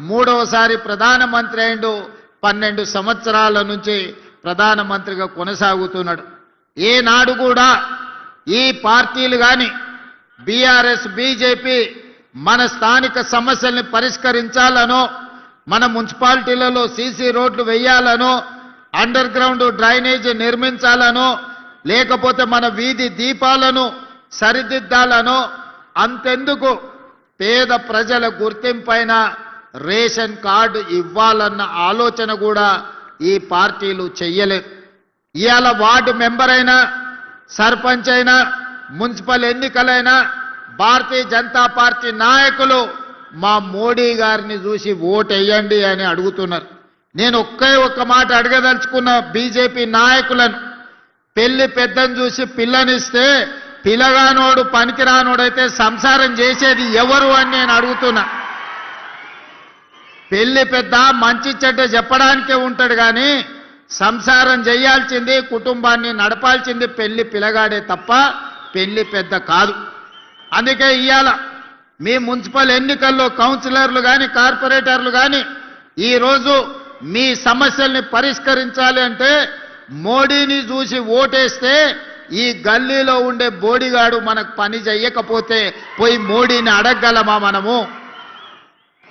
మూడవసారి ప్రధానమంత్రి అయిండు. 12 సంవత్సరాల నుంచి ప్రధానమంత్రిగా కొనసాగుతున్నాడు. ఏనాడు కూడా ఈ పార్టీలు కానీ బీఆర్ఎస్ బీజేపీ మన స్థానిక సమస్యల్ని పరిష్కరించాలనో, మన మున్సిపాలిటీలలో సీసీ రోడ్లు వేయాలనో, అండర్ గ్రౌండ్ డ్రైనేజీ నిర్మించాలనో, లేకపోతే మన వీధి దీపాలను సరిదిద్దాలనో, అంతెందుకు పేద ప్రజల గుర్తింపైన రేషన్ కార్డు ఇవ్వాలన్న ఆలోచన కూడా ఈ పార్టీలు చెయ్యలేదు. ఇవాళ వార్డు మెంబర్ అయినా, సర్పంచ్ అయినా, మున్సిపల్ ఎన్నికలైనా భారతీయ జనతా పార్టీ నాయకులు మా మోడీ గారిని చూసి ఓటేయండి అని అడుగుతున్నారు. నేను ఒక్క మాట అడగదలుచుకున్న బీజేపీ నాయకులను, పెళ్లి పెద్దను చూసి పిల్లనిస్తే పిల్లగానోడు పనికిరానోడైతే సంసారం చేసేది ఎవరు అని నేను అడుగుతున్నా. పెళ్లి పెద్ద మంచి చెడ్డ చెప్పడానికే ఉంటాడు కానీ సంసారం చేయాల్సింది, కుటుంబాన్ని నడపాల్సింది పెళ్లి పిల్లగాడే తప్ప పెళ్లి పెద్ద కాదు. అందుకే ఇవాళ మీ మున్సిపల్ ఎన్నికల్లో కౌన్సిలర్లు కానీ కార్పొరేటర్లు కానీ ఈరోజు మీ సమస్యల్ని పరిష్కరించాలి అంటే మోడీని చూసి ఓటేస్తే ఈ గల్లీలో ఉండే బోడిగాడు మనకు పని చెయ్యకపోతే పోయి మోడీని అడగగలమా మనము?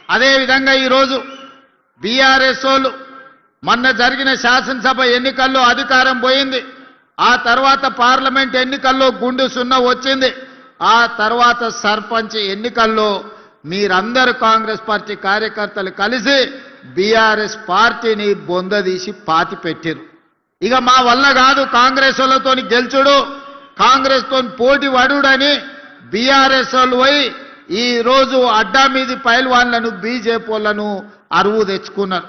అదేవిధంగా ఈరోజు బీఆర్ఎస్ వాళ్ళు మొన్న జరిగిన శాసనసభ ఎన్నికల్లో అధికారం పోయింది. ఆ తర్వాత పార్లమెంట్ ఎన్నికల్లో గుండు సున్నా వచ్చింది. ఆ తర్వాత సర్పంచ్ ఎన్నికల్లో మీరందరూ కాంగ్రెస్ పార్టీ కార్యకర్తలు కలిసి బీఆర్ఎస్ పార్టీని బొందదీసి పాతి పెట్టారు. ఇక మా వల్ల కాదు కాంగ్రెస్ వాళ్ళతో గెలుచుడు, కాంగ్రెస్ తో పోటీ పడుడని బీఆర్ఎస్ వాళ్ళు పోయి ఈ రోజు అడ్డా మీది పైల్వాన్లను బీజేపీ వాళ్ళను అరువు తెచ్చుకున్నారు.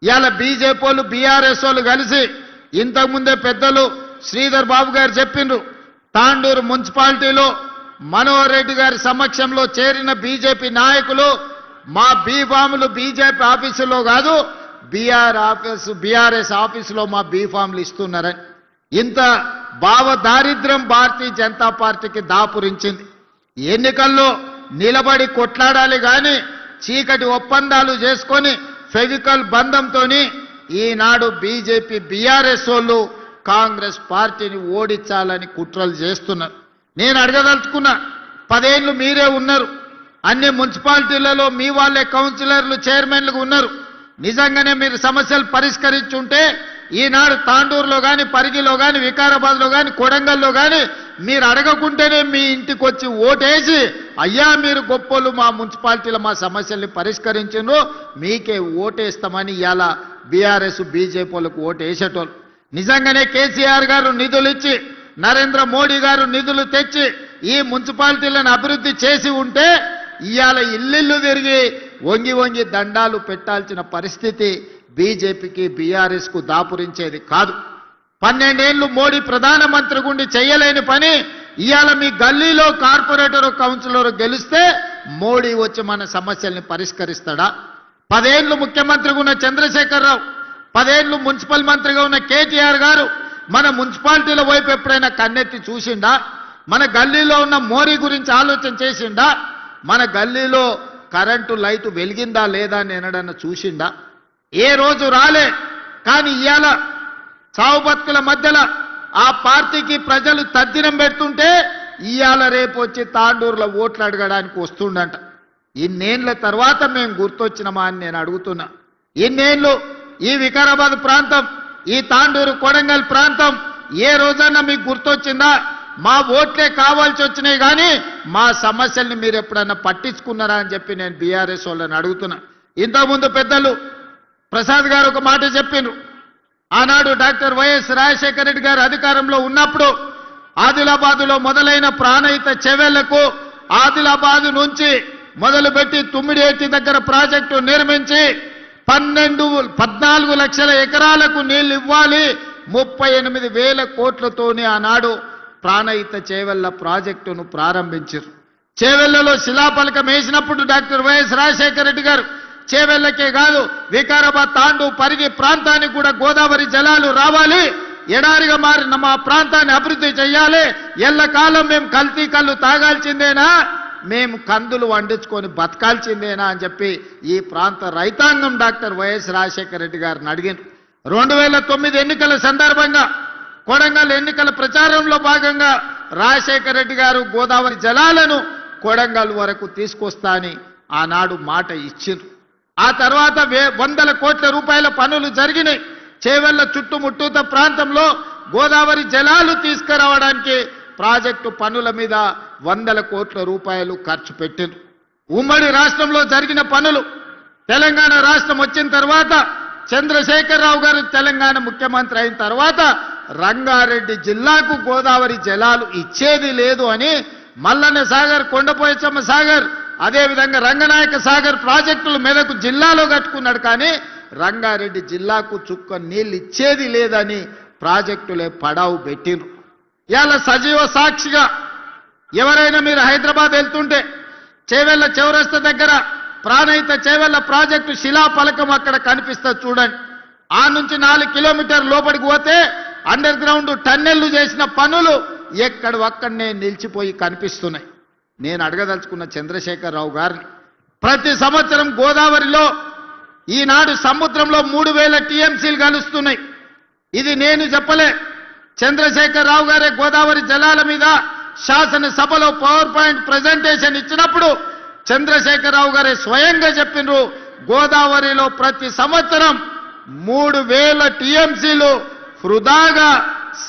ఇవాళ బీజేపీ వాళ్ళు బీఆర్ఎస్ వాళ్ళు కలిసి ఇంతకుముందే పెద్దలు శ్రీధర్ బాబు గారు చెప్పిండ్రు, తాండూరు మున్సిపాలిటీలో మనోహర్ రెడ్డి గారి సమక్షంలో చేరిన బీజేపీ నాయకులు మా బీఫాములు బీజేపీ ఆఫీసులో కాదు బీఆర్ఎస్ ఆఫీసులో మా బీఫాములు ఇస్తున్నారని. ఇంత భావ దారిద్ర్యం భారతీయ జనతా పార్టీకి దాపురించింది. ఎన్నికల్లో నిలబడి కొట్లాడాలి కానీ చీకటి ఒప్పందాలు చేసుకొని ఫెవికల్ బంధంతో ఈనాడు బీజేపీ బీఆర్ఎస్ వాళ్ళు కాంగ్రెస్ పార్టీని ఓడించాలని కుట్రలు చేస్తున్నారు. నేను అడగదలుచుకున్నా, 10 ఏళ్ళు మీరే ఉన్నారు, అన్ని మున్సిపాలిటీలలో మీ వాళ్ళే కౌన్సిలర్లు చైర్మన్లుగా ఉన్నారు. నిజంగానే మీరు సమస్యలు పరిష్కరించుంటే ఈనాడు తాండూరులో కానీ, పరిగిలో కానీ, వికారాబాద్లో కానీ, కొడంగల్లో కానీ మీరు అడగకుంటేనే మీ ఇంటికి వచ్చి ఓటేసి అయ్యా మీరు గొప్పలు మా మున్సిపాలిటీలో మా సమస్యల్ని పరిష్కరించారు మీకే ఓటేస్తామని ఇవాళ బీఆర్ఎస్ బీజేపీ వాళ్ళకు ఓటేసేటోళ్ళు. నిజంగానే కేసీఆర్ గారు నిధులు ఇచ్చి, నరేంద్ర మోడీ గారు నిధులు తెచ్చి ఈ మున్సిపాలిటీలను అభివృద్ధి చేసి ఉంటే ఇవాళ ఇల్లు తిరిగి వంగి వంగి దండాలు పెట్టాల్సిన పరిస్థితి బీజేపీకి బీఆర్ఎస్కు దాపురించేది కాదు. 12 ఏళ్ళు మోడీ ప్రధానమంత్రి గుండి చేయలేని పని ఇవాళ మీ గల్లీలో కార్పొరేటర్ కౌన్సిలర్ గెలిస్తే మోడీ వచ్చి మన సమస్యల్ని పరిష్కరిస్తాడా? 10 ఏళ్ళు ముఖ్యమంత్రిగా ఉన్న చంద్రశేఖరరావు, 10 ఏళ్ళు మున్సిపల్ మంత్రిగా ఉన్న కేటీఆర్ గారు మన మున్సిపాలిటీల వైపు ఎప్పుడైనా కన్నెత్తి చూసిండా? మన గల్లీలో ఉన్న మోరీ గురించి ఆలోచన చేసిండా? మన గల్లీలో కరెంటు లైటు వెలిగిందా లేదా అని ఎన్నడన్నా చూసిండా? ఏ రోజు రాలే. కానీ ఇవాళ చావు బతుకుల మధ్యలో ఆ పార్టీకి ప్రజలు తద్దినం పెడుతుంటే ఇవాళ రేపు వచ్చి తాండూరులో ఓట్లు అడగడానికి వస్తుండంట. ఇన్నేళ్ల తర్వాత మేము గుర్తొచ్చినమా అని నేను అడుగుతున్నా. ఇన్నేళ్ళు ఈ వికారాబాద్ ప్రాంతం, ఈ తాండూరు కొడంగల్ ప్రాంతం ఏ రోజన్నా మీకు గుర్తొచ్చిందా? మా ఓట్లే కావాల్సి వచ్చినాయి కానీ మా సమస్యల్ని మీరు ఎప్పుడన్నా పట్టించుకున్నారా అని చెప్పి నేను బీఆర్ఎస్ వాళ్ళని అడుగుతున్నా. ఇంతకుముందు పెద్దలు ప్రసాద్ గారు ఒక మాట చెప్పిండ్రు. ఆనాడు డాక్టర్ వైఎస్ రాజశేఖర రెడ్డి గారు అధికారంలో ఉన్నప్పుడు ఆదిలాబాదులో మొదలైన ప్రాణహిత చెవెళ్లకు ఆదిలాబాదు నుంచి మొదలుపెట్టి తుమ్మిడిఎత్తి దగ్గర ప్రాజెక్టు నిర్మించి 14 లక్షల ఎకరాలకు నీళ్లు ఇవ్వాలి, 38,000 కోట్లతోనే ఆనాడు ప్రాణహిత చేవెళ్ల ప్రాజెక్టును ప్రారంభించారు. చేవెళ్లలో శిలాఫలకం వేసినప్పుడు డాక్టర్ వైఎస్ రాజశేఖర రెడ్డి గారు చేవెళ్లకే కాదు వికారాబాద్ తాండూ పరిగి ప్రాంతానికి కూడా గోదావరి జలాలు రావాలి, ఎడారిగా మారిన మా ప్రాంతాన్ని అభివృద్ధి చేయాలి, ఎల్లకాలం మేము కల్తీ కళ్ళు తాగాల్సిందేనా మేము కందులు వండించుకొని బతకాల్సిందేనా అని చెప్పి ఈ ప్రాంత రైతాంగం డాక్టర్ వైఎస్ రాజశేఖర రెడ్డి గారిని అడిగారు. 2009 ఎన్నికల సందర్భంగా కొడంగల్ ఎన్నికల ప్రచారంలో భాగంగా రాజశేఖర రెడ్డి గారు గోదావరి జలాలను కొడంగల్ వరకు తీసుకొస్తా అని ఆనాడు మాట ఇచ్చారు. ఆ తర్వాత వందల కోట్ల రూపాయల పనులు జరిగినాయి. చేవెళ్ల చుట్టుముట్టూత ప్రాంతంలో గోదావరి జలాలు తీసుకురావడానికి ప్రాజెక్టు పనుల మీద వందల కోట్ల రూపాయలు ఖర్చు పెట్టారు. ఉమ్మడి రాష్ట్రంలో జరిగిన పనులు తెలంగాణ రాష్ట్రం వచ్చిన తర్వాత చంద్రశేఖరరావు గారు తెలంగాణ ముఖ్యమంత్రి అయిన తర్వాత రంగారెడ్డి జిల్లాకు గోదావరి జలాలు ఇచ్చేది లేదు అని మల్లన్న సాగర్, కొండపోయచ్చమ్మ సాగర్, అదేవిధంగా రంగనాయక సాగర్ ప్రాజెక్టులు మెదకు జిల్లాలో కట్టుకున్నాడు. కానీ రంగారెడ్డి జిల్లాకు చుక్క నీళ్ళు ఇచ్చేది లేదని ప్రాజెక్టులే పడావు పెట్టిండ్రు. ఇవాళ సజీవ సాక్షిగా ఎవరైనా మీరు హైదరాబాద్ వెళ్తుంటే చేవెళ్ల చౌరస్తా దగ్గర ప్రాణహిత చేవెళ్ల ప్రాజెక్టు శిలాఫలకం అక్కడ కనిపిస్తుంది చూడండి. ఆ నుంచి 4 కిలోమీటర్ల లోపలికి పోతే అండర్ గ్రౌండ్ టన్నెళ్లు చేసిన పనులు ఎక్కడొక్కడనే నిలిచిపోయి కనిపిస్తున్నాయి. నేను అడగదలుచుకున్న చంద్రశేఖరరావు గారిని, ప్రతి సంవత్సరం గోదావరిలో ఈనాడు సముద్రంలో 3000 టీఎంసీలు కలుస్తున్నాయి. ఇది నేను చెప్పలే, చంద్రశేఖరరావు గారే గోదావరి జలాల మీద శాసనసభలో పవర్ పాయింట్ ప్రజెంటేషన్ ఇచ్చినప్పుడు చంద్రశేఖరరావు గారే స్వయంగా చెప్పినారు, గోదావరిలో ప్రతి సంవత్సరం 3000 టీఎంసీలు వృధాగా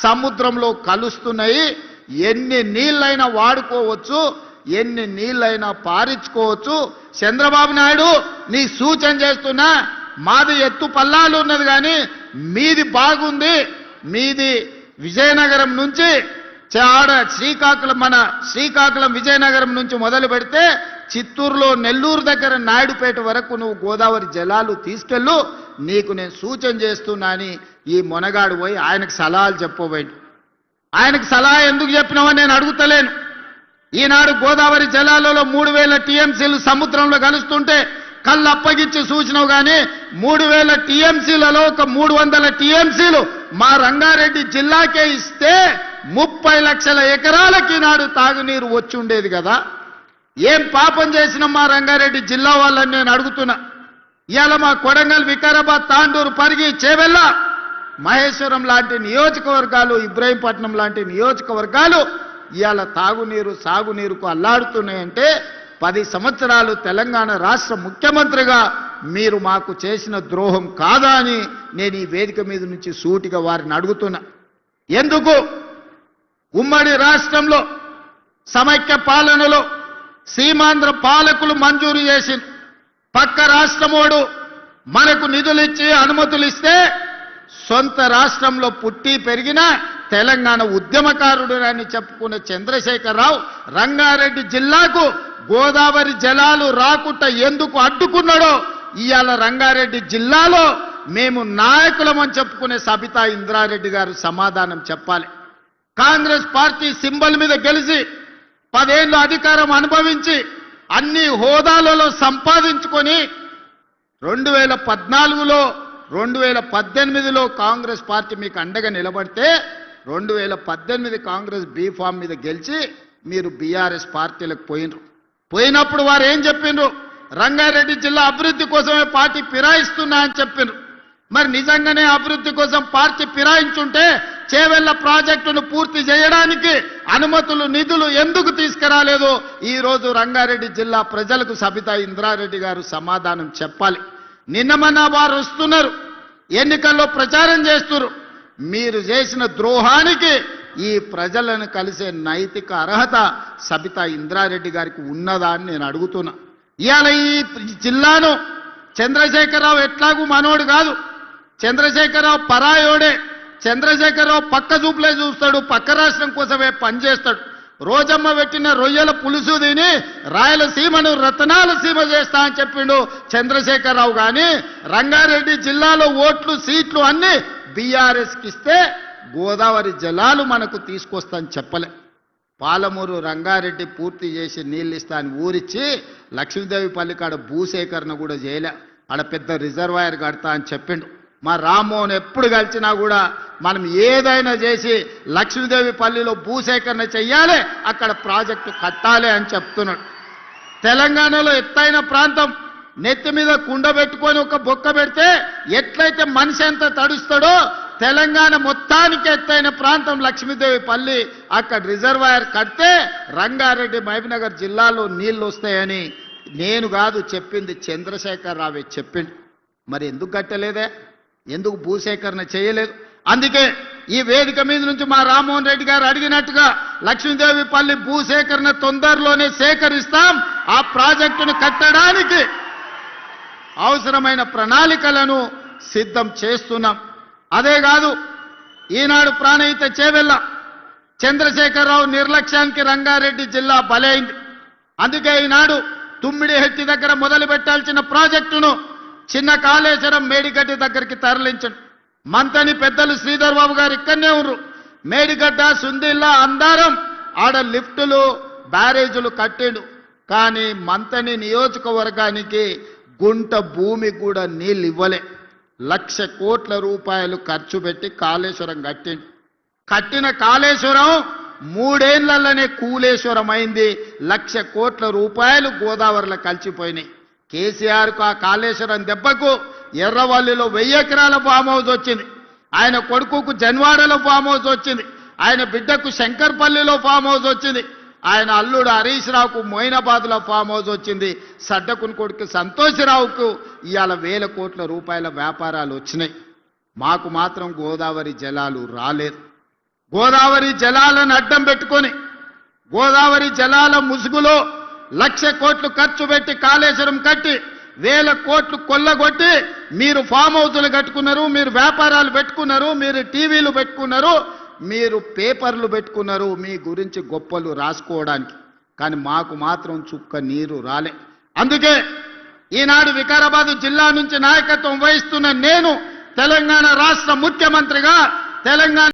సముద్రంలో కలుస్తున్నాయి. ఎన్ని నీళ్ళైనా వాడుకోవచ్చు, ఎన్ని నీళ్ళైనా పారించుకోవచ్చు. చంద్రబాబు నాయుడు నీ సూచన చేస్తున్నా, మాది ఎత్తు పల్లాలు ఉన్నది కానీ మీది బాగుంది. మీది విజయనగరం నుంచి శ్రీకాకుళం విజయనగరం నుంచి మొదలు పెడితే చిత్తూరులో నెల్లూరు దగ్గర నాయుడుపేట వరకు నువ్వు గోదావరి జలాలు తీసుకెళ్ళు, నీకు నేను సూచన చేస్తున్నా అని ఈ మొనగాడు పోయి ఆయనకు సలహాలు చెప్పబోయింది. ఆయనకు సలహా ఎందుకు చెప్పినావని నేను అడుగుతలేను. ఈనాడు గోదావరి జలాలలో 3000 టీఎంసీలు సముద్రంలో కలుస్తుంటే కళ్ళు అప్పగించి సూచనవు కానీ 3000 టీఎంసీలలో ఒక 300 టీఎంసీలు మా రంగారెడ్డి జిల్లాకే ఇస్తే 30 లక్షల ఎకరాలకి ఈనాడు తాగునీరు వచ్చి ఉండేది కదా. ఏం పాపం చేసిన మా రంగారెడ్డి జిల్లా వాళ్ళని నేను అడుగుతున్నా. ఇవాళ మా కొడంగల్, వికారాబాద్, తాండూరు, పరిగి, చేవెళ్ల, మహేశ్వరం లాంటి నియోజకవర్గాలు, ఇబ్రహీంపట్నం లాంటి నియోజకవర్గాలు ఇవాళ తాగునీరు, సాగునీరుకు అల్లాడుతున్నాయంటే 10 సంవత్సరాలు తెలంగాణ రాష్ట్ర ముఖ్యమంత్రిగా మీరు మాకు చేసిన ద్రోహం కాదా అని నేను ఈ వేదిక మీద నుంచి సూటిగా వారిని అడుగుతున్నా. ఎందుకు ఉమ్మడి రాష్ట్రంలో సమైక్య పాలనలో సీమాంధ్ర పాలకులు మంజూరు చేసి పక్క రాష్ట్రమోడు మనకు నిధులు ఇచ్చి అనుమతులు ఇస్తే సొంత రాష్ట్రంలో పుట్టి పెరిగిన తెలంగాణ ఉద్యమకారుడు అని చెప్పుకున్న చంద్రశేఖరరావు రంగారెడ్డి జిల్లాకు గోదావరి జలాలు రాకుండా ఎందుకు అడ్డుకున్నాడో ఇవాళ రంగారెడ్డి జిల్లాలో మేము నాయకులమని చెప్పుకునే సబితా ఇంద్రారెడ్డి గారు సమాధానం చెప్పాలి. కాంగ్రెస్ పార్టీ సింబల్ మీద గెలిచి 10 ఏళ్ళు అధికారం అనుభవించి అన్ని హోదాలలో సంపాదించుకొని 2014లో 2018లో కాంగ్రెస్ పార్టీ మీకు అండగా నిలబడితే 2018 కాంగ్రెస్ బీఫామ్ మీద గెలిచి మీరు బీఆర్ఎస్ పార్టీలకు పోయినప్పుడు వారు ఏం చెప్పిండ్రు? రంగారెడ్డి జిల్లా అభివృద్ధి కోసమే పార్టీ ఫిరాయిస్తున్నా అని చెప్పిండ్రు. మరి నిజంగానే అభివృద్ధి కోసం పార్టీ ఫిరాయించుంటే చేవెళ్ల ప్రాజెక్టును పూర్తి చేయడానికి అనుమతులు, నిధులు ఎందుకు తీసుకురాలేదో ఈ రోజు రంగారెడ్డి జిల్లా ప్రజలకు సబితా ఇంద్రారెడ్డి గారు సమాధానం చెప్పాలి. నిన్నమన్నా వారు వస్తున్నారు, ఎన్నికల్లో ప్రచారం చేస్తున్నారు. మీరు చేసిన ద్రోహానికి ఈ ప్రజలను కలిసే నైతిక అర్హత సబితా ఇంద్రారెడ్డి గారికి ఉన్నదా అని నేను అడుగుతున్నా. ఇవాళ ఈ జిల్లాను చంద్రశేఖరరావు ఎట్లాగూ మనోడు కాదు, చంద్రశేఖరరావు పరాయోడే. చంద్రశేఖరరావు పక్క చూపులే చూస్తాడు, పక్క రాష్ట్రం కోసమే పనిచేస్తాడు. రోజమ్మ పెట్టిన రొయ్యల పులుసు తిని రాయలసీమను రతనాల సీమ చేస్తా అని చెప్పిండు చంద్రశేఖరరావు. కానీ రంగారెడ్డి జిల్లాలో ఓట్లు, సీట్లు అన్ని బీఆర్ఎస్కి ఇస్తే గోదావరి జలాలు మనకు తీసుకొస్తాని చెప్పలే. పాలమూరు రంగారెడ్డి పూర్తి చేసి నీళ్ళు ఇస్తా అని ఊరిచ్చి లక్ష్మీదేవి పల్లికాడ భూసేకరణ కూడా చేయలే. ఆడ పెద్ద రిజర్వాయర్ కడతా అని చెప్పిండు. మా రామ్మోహన్ ఎప్పుడు కలిసినా కూడా మనం ఏదైనా చేసి లక్ష్మీదేవి పల్లిలో భూసేకరణ చెయ్యాలి, అక్కడ ప్రాజెక్టు కట్టాలి అని చెప్తున్నాడు. తెలంగాణలో ఎత్తైన ప్రాంతం నెత్తి మీద కుండ పెట్టుకొని ఒక బొక్క పెడితే ఎట్లయితే మనిషి ఎంత తడుస్తాడో తెలంగాణ మొత్తానికి ఎత్తైన ప్రాంతం లక్ష్మీదేవి పల్లి అక్కడ రిజర్వాయర్ కడితే రంగారెడ్డి మహబూబ్నగర్ జిల్లాలో నీళ్లు వస్తాయని నేను కాదు చెప్పింది, చంద్రశేఖర్ రావే చెప్పింది. మరి ఎందుకు కట్టలేదే, ఎందుకు భూసేకరణ చేయలేదు? అందుకే ఈ వేదిక మీద నుంచి మా రామ్మోహన్ రెడ్డి గారు అడిగినట్టుగా లక్ష్మీదేవి పల్లి భూసేకరణ తొందరలోనే సేకరిస్తాం. ఆ ప్రాజెక్టును కట్టడానికి అవసరమైన ప్రణాళికలను సిద్ధం చేస్తున్నాం. అదే కాదు, ఈనాడు ప్రాణహిత చేవెళ్ళ చంద్రశేఖరరావు నిర్లక్ష్యానికి రంగారెడ్డి జిల్లా బలైంది. అందుకే ఈనాడు తుమ్మిడిహెట్టి దగ్గర మొదలు పెట్టాల్సిన ప్రాజెక్టును చిన్న కాళేశ్వరం మేడిగడ్డ దగ్గరికి తరలించండి. మంతని పెద్దలు శ్రీధర్ బాబు గారు ఇక్కడనే ఉన్నారు. మేడిగడ్డ సుందిల్లా అందారం ఆడ లిఫ్టులు బ్యారేజీలు కట్టిండు. కానీ మంతని నియోజకవర్గానికి గుంట భూమి కూడా నీళ్ళు ఇవ్వలే. 1,00,000 కోట్ల రూపాయలు ఖర్చు పెట్టి కాళేశ్వరం కట్టిండు. కట్టిన కాళేశ్వరం 3 ఏళ్లలోనే కూలేశ్వరం అయింది. 1,00,000 కోట్ల రూపాయలు గోదావరిలో కలిసిపోయినాయి. కేసీఆర్కు ఆ కాళేశ్వరం దెబ్బకు ఎర్రవల్లిలో 1000 ఎకరాల ఫామ్ హౌస్ వచ్చింది. ఆయన కొడుకుకు జన్వాడలో ఫామ్ హౌస్ వచ్చింది. ఆయన బిడ్డకు శంకర్పల్లిలో ఫామ్ హౌస్ వచ్చింది. ఆయన అల్లుడు హరీష్ రావుకు మొయినాబాద్లో ఫామ్ హౌస్ వచ్చింది. సడ్డకుని కొడుకు సంతోషరావుకు ఇవాళ 1,000 కోట్ల రూపాయల వ్యాపారాలు వచ్చినాయి. మాకు మాత్రం గోదావరి జలాలు రాలేదు. గోదావరి జలాలను అడ్డం పెట్టుకొని గోదావరి జలాల ముసుగులో 1,00,000 కోట్లు ఖర్చు పెట్టి కాళేశ్వరం కట్టి 1,000 కోట్లు కొల్లగొట్టి మీరు ఫామ్ హౌస్లు కట్టుకున్నారు, మీరు వ్యాపారాలు పెట్టుకున్నారు, మీరు టీవీలు పెట్టుకున్నారు, మీరు పేపర్లు పెట్టుకున్నారు మీ గురించి గొప్పలు రాసుకోవడానికి. కానీ మాకు మాత్రం చుక్క నీరు రాలే. అందుకే ఈనాడు వికారాబాద్ జిల్లా నుంచి నాయకత్వం వహిస్తున్న నేను తెలంగాణ రాష్ట్ర ముఖ్యమంత్రిగా తెలంగాణ